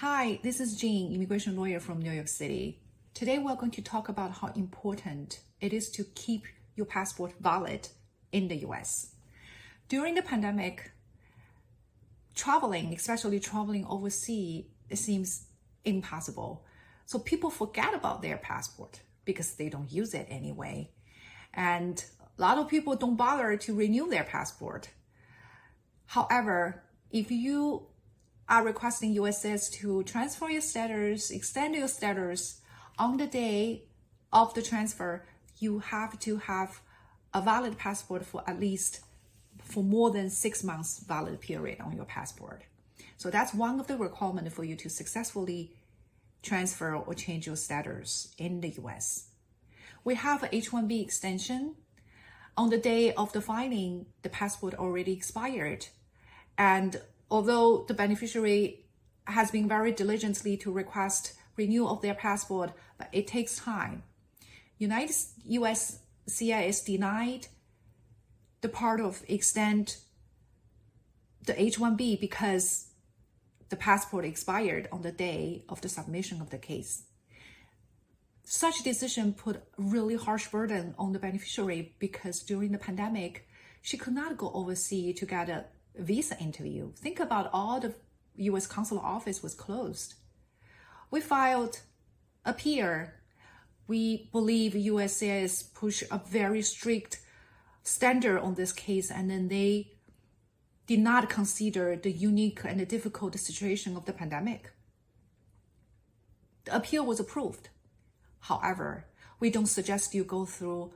Hi, this is Jean, immigration lawyer from New York City. Today we're going to talk about how important it is to keep your passport valid in the US. During the pandemic, traveling, especially traveling overseas, it seems impossible. So people forget about their passport because they don't use it anyway. And a lot of people don't bother to renew their passport. However, if you are requesting USCIS to transfer your status, extend your status, on the day of the transfer, you have to have a valid passport for more than 6 months valid period on your passport. So that's one of the requirements for you to successfully transfer or change your status in the US. We have a H-1B extension. On the day of the filing, the passport already expired. And although the beneficiary has been very diligently to request renewal of their passport, but it takes time. USCIS denied the part of extend the H-1B because the passport expired on the day of the submission of the case. Such a decision put really harsh burden on the beneficiary because during the pandemic, she could not go overseas to get a visa interview. Think about all the U.S. consular office was closed. We filed appeal. We believe USCIS pushed a very strict standard on this case, and then they did not consider the unique and the difficult situation of the pandemic. The appeal was approved. However, we don't suggest you go through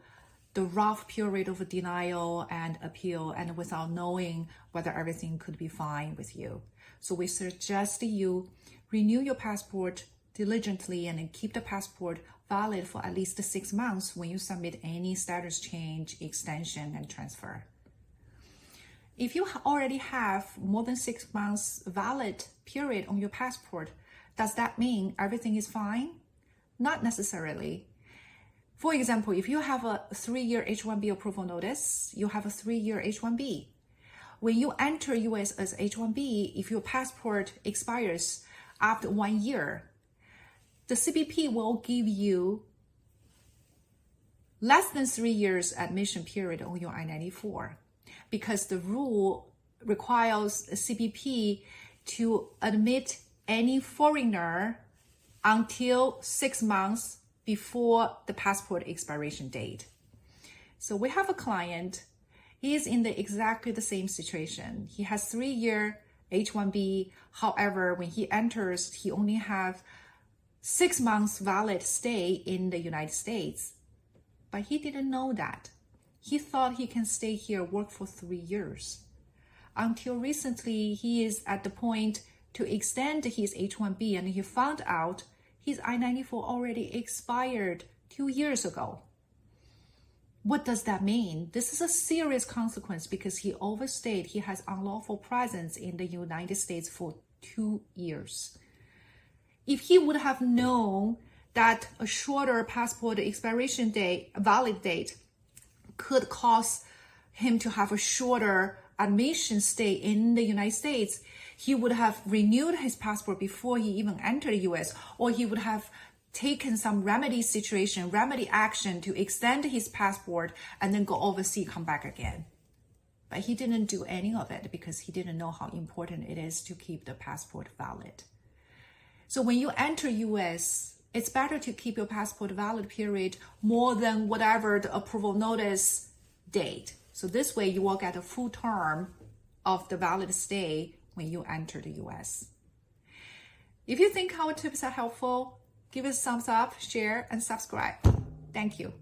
the rough period of denial and appeal and without knowing whether everything could be fine with you. So we suggest you renew your passport diligently and then keep the passport valid for at least 6 months when you submit any status change, extension, and transfer. If you already have more than 6 months valid period on your passport, does that mean everything is fine? Not necessarily. For example, if you have a 3-year H-1B approval notice, you have a 3-year H-1B. When you enter US as H-1B, if your passport expires after 1 year, the CBP will give you less than 3 years admission period on your I-94 because the rule requires a CBP to admit any foreigner until 6 months before the passport expiration date. So we have a client, he is in exactly the same situation. He has 3-year H-1B. However, when he enters, he only have 6 months valid stay in the United States. But he didn't know that. He thought he can stay here, work for 3 years. Until recently, he is at the point to extend his H-1B and he found out his I-94 already expired 2 years ago. What does that mean? This is a serious consequence because he overstayed. He has unlawful presence in the United States for 2 years. If he would have known that a shorter passport expiration date, valid date, could cause him to have a shorter admission stay in the United States, he would have renewed his passport before he even entered the US, or he would have taken some remedy action to extend his passport and then go overseas, come back again. But he didn't do any of it because he didn't know how important it is to keep the passport valid. So when you enter US, it's better to keep your passport valid period more than whatever the approval notice date. So this way you will get a full term of the valid stay when you enter the US. If you think our tips are helpful, give us a thumbs up, share, and subscribe. Thank you.